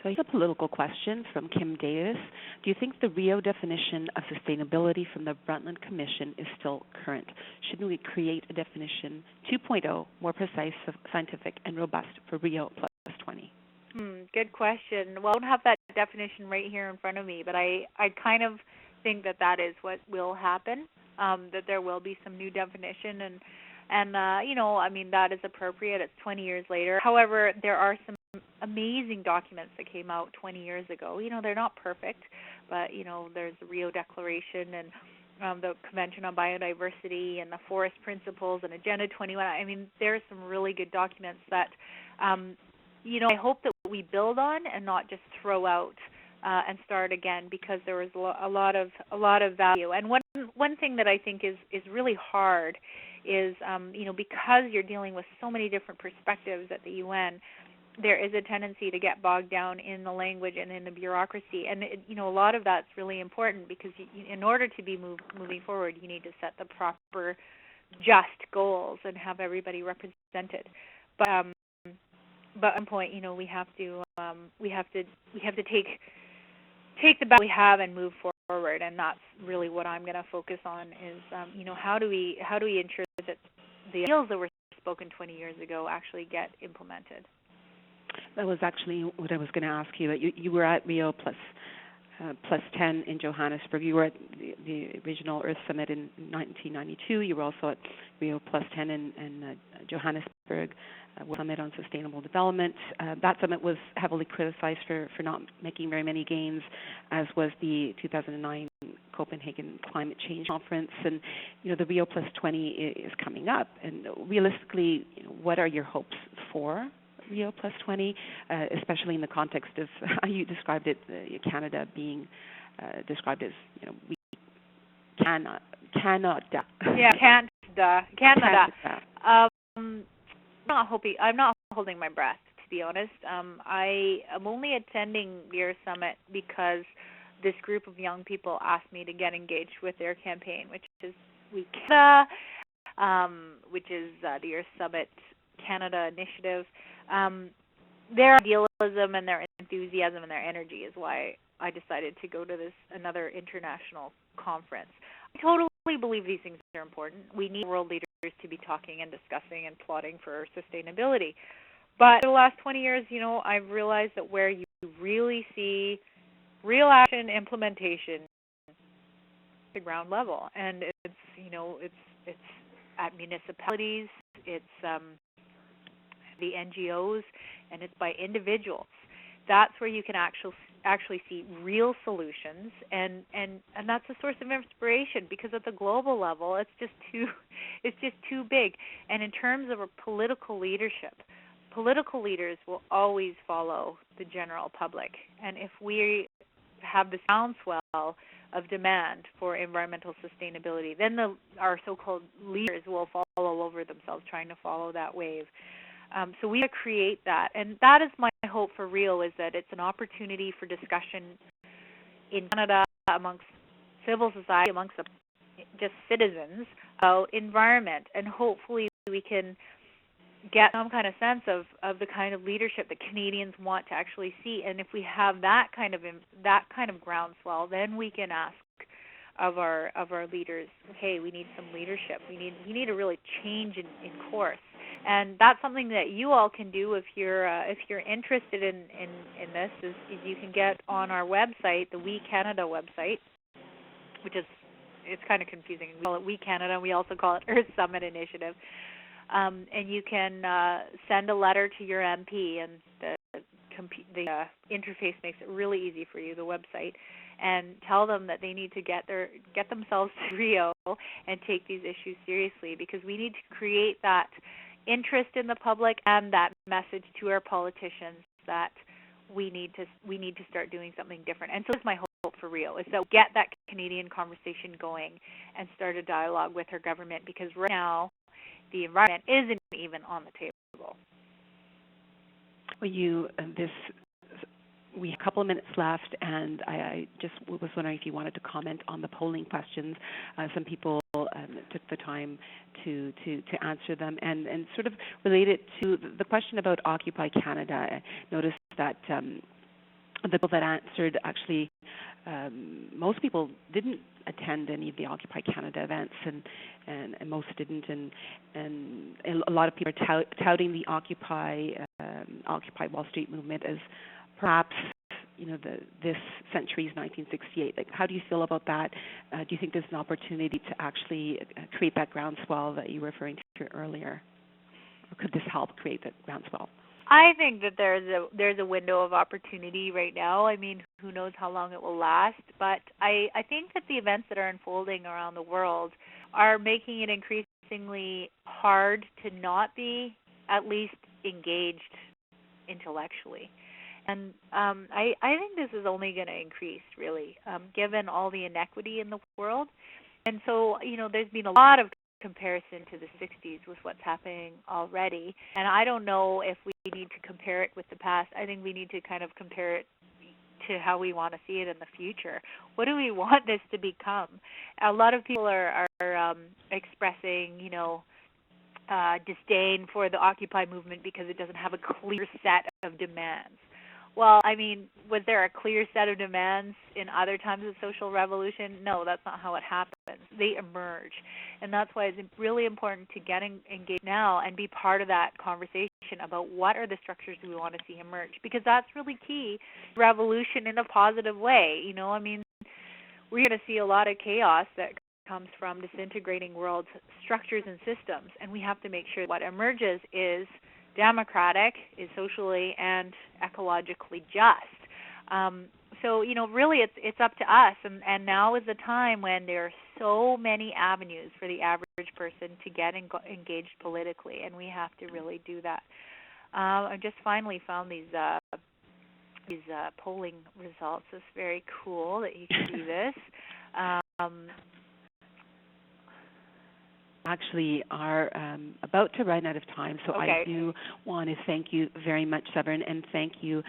A: So here's a political question from Kim Davis. Do you think the Rio definition of sustainability from the Brundtland Commission is still current? Shouldn't we create a definition 2.0, more precise, scientific, and robust for Rio plus 20?
B: Good question. Well, I don't have that definition right here in front of me, but I kind of think that is what will happen, that there will be some new definition, and I mean, that is appropriate. It's 20 years later. However, there are some amazing documents that came out 20 years ago. They're not perfect, but, there's the Rio Declaration and the Convention on Biodiversity and the Forest Principles and Agenda 21. I mean, there are some really good documents that, I hope that we build on and not just throw out and start again, because there was a lot of value. And one thing that I think is really hard is, because you're dealing with so many different perspectives at the UN, there is a tendency to get bogged down in the language and in the bureaucracy. And, a lot of that's really important, because in order to be moving forward, you need to set the proper just goals and have everybody represented. But at one point, we have to take the best we have and move forward, and that's really what I'm going to focus on is, how do we ensure that the ideals that were spoken 20 years ago actually get implemented.
A: That was actually what I was going to ask you. You were at Rio plus 10 in Johannesburg. You were at the original Earth Summit in 1992. You were also at Rio plus 10 in Johannesburg, World Summit on Sustainable Development. That summit was heavily criticized for not making very many gains, as was the 2009 Copenhagen Climate Change Conference. And, the Rio plus 20 is coming up. And realistically, what are your hopes for Rio plus 20, especially in the context of how you described it, Canada being described as, we cannot.
B: Yeah, Canada. I'm not holding my breath, to be honest. I am only attending your summit because this group of young people asked me to get engaged with their campaign, which is We Canada, which is the Earth Summit Canada initiative. Their idealism and their enthusiasm and their energy is why I decided to go to another international conference. I totally believe these things are important. We need world leaders to be talking and discussing and plotting for sustainability. But for the last 20 years, I've realized that where you really see real action implementation at the ground level, and it's at municipalities, it's the NGOs, and it's by individuals. That's where you can actually see real solutions, and that's a source of inspiration, because at the global level, it's just too big. And in terms of a political leadership, political leaders will always follow the general public. And if we have the groundswell of demand for environmental sustainability, then our so-called leaders will fall all over themselves trying to follow that wave. So we create that, and that is my hope for Rio, is that it's an opportunity for discussion in Canada amongst civil society, amongst just citizens about environment, and hopefully we can get some kind of sense of the kind of leadership that Canadians want to actually see. And if we have that kind of groundswell, then we can ask of our leaders, hey, we need some leadership. We need a really change in course. And that's something that you all can do if you're interested in this. Is you can get on our website, the We Canada website, which is, it's kind of confusing. We call it We Canada, and we also call it Earth Summit Initiative. And you can send a letter to your MP, and the interface makes it really easy for you, the website. and tell them that they need to get themselves to Rio and take these issues seriously, because we need to create that interest in the public and that message to our politicians that we need to start doing something different. And so that's my hope for Rio, is that we get that Canadian conversation going and start a dialogue with her government, because right now the environment isn't even on the table.
A: Well, we have a couple of minutes left, and I just was wondering if you wanted to comment on the polling questions. Some people took the time to answer them, and sort of related to the question about Occupy Canada. I noticed that the people that answered, actually, most people didn't attend any of the Occupy Canada events, and most didn't, and a lot of people are touting the Occupy Wall Street movement as perhaps, this century's 1968. Like, how do you feel about that? Do you think there's an opportunity to actually create that groundswell that you were referring to earlier, or could this help create that groundswell?
B: I think that there's a window of opportunity right now. I mean, who knows how long it will last, but I think that the events that are unfolding around the world are making it increasingly hard to not be at least engaged intellectually. And I think this is only going to increase, really, given all the inequity in the world. And so, there's been a lot of comparison to the 60s with what's happening already. And I don't know if we need to compare it with the past. I think we need to kind of compare it to how we want to see it in the future. What do we want this to become? A lot of people are expressing, disdain for the Occupy movement because it doesn't have a clear set of demands. Well, I mean, was there a clear set of demands in other times of social revolution? No, that's not how it happens. They emerge. And that's why it's really important to get engaged now and be part of that conversation about what are the structures we want to see emerge, because that's really key. Revolution in a positive way. I mean, we're going to see a lot of chaos that comes from disintegrating world structures and systems, and we have to make sure what emerges is democratic, is socially and ecologically just. So, really it's up to us, and now is the time when there are so many avenues for the average person to get engaged politically, and we have to really do that. I just finally found these polling results. It's very cool that you can see this.
A: Actually are about to run out of time, so
B: okay.
A: I do want to thank you very much, Severn, and thank you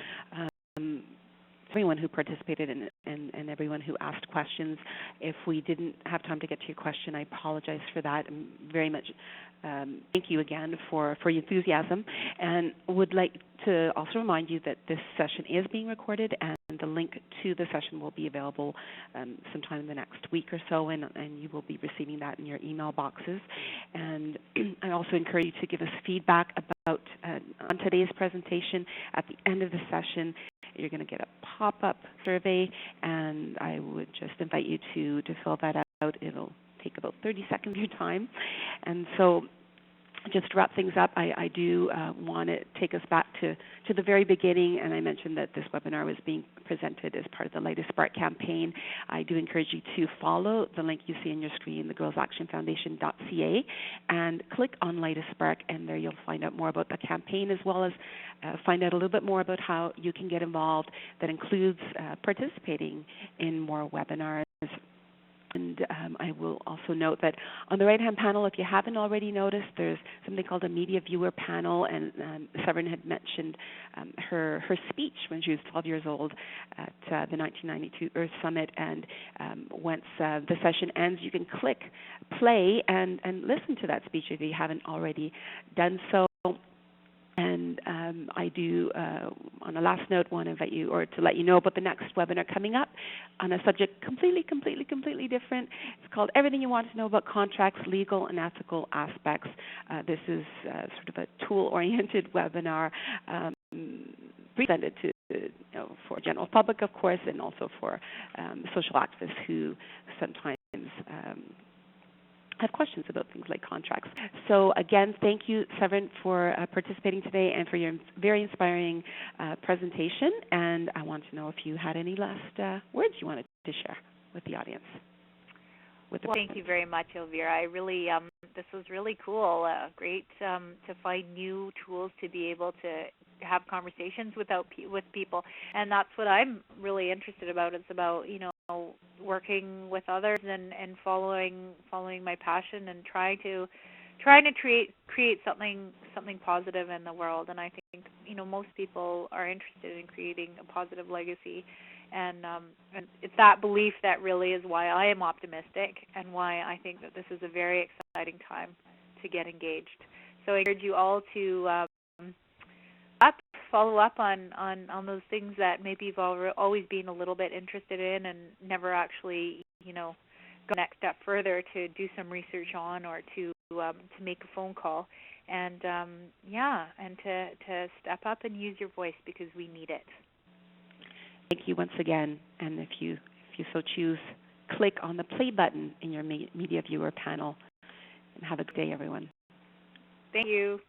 A: everyone who participated and everyone who asked questions. If we didn't have time to get to your question, I apologize for that. And very much thank you again for your enthusiasm, and would like to also remind you that this session is being recorded, and the link to the session will be available sometime in the next week or so, and you will be receiving that in your email boxes. And I also encourage you to give us feedback about on today's presentation. At the end of the session, you're going to get a pop-up survey, and I would just invite you to fill that out. It'll take about 30 seconds of your time. And so just to wrap things up, I do want to take us back to the very beginning, and I mentioned that this webinar was being presented as part of the Latest Spark campaign. I do encourage you to follow the link you see on your screen, thegirlsactionfoundation.ca, and click on Latest Spark, and there you'll find out more about the campaign, as well as find out a little bit more about how you can get involved. That includes participating in more webinars. And I will also note that on the right-hand panel, if you haven't already noticed, there's something called a media viewer panel, and Severn had mentioned her speech when she was 12 years old at the 1992 Earth Summit, and once the session ends, you can click play and listen to that speech if you haven't already done so. And I do, on a last note, want to invite you, or to let you know about the next webinar coming up on a subject completely different. It's called Everything You Want to Know About Contracts, Legal and Ethical Aspects. This is sort of a tool-oriented webinar presented to for general public, of course, and also for social activists who sometimes have questions about things like contracts. So again, thank you, Severn, for participating today and for your very inspiring presentation. And I want to know if you had any last words you wanted to share with the audience?
B: Well, thank you very much, Elvira. I really, this was really cool. Great to find new tools to be able to have conversations with people, and that's what I'm really interested about. It's about working with others and following my passion and trying to create something positive in the world. And I think most people are interested in creating a positive legacy. And it's that belief that really is why I am optimistic and why I think that this is a very exciting time to get engaged. So I encourage you all to follow up on those things that maybe you've always been a little bit interested in and never actually, go the next step further to do some research on, or to make a phone call, and and to step up and use your voice, because we need it.
A: Thank you once again, and if you so choose, click on the play button in your media viewer panel, and have a good day, everyone.
B: Thank you.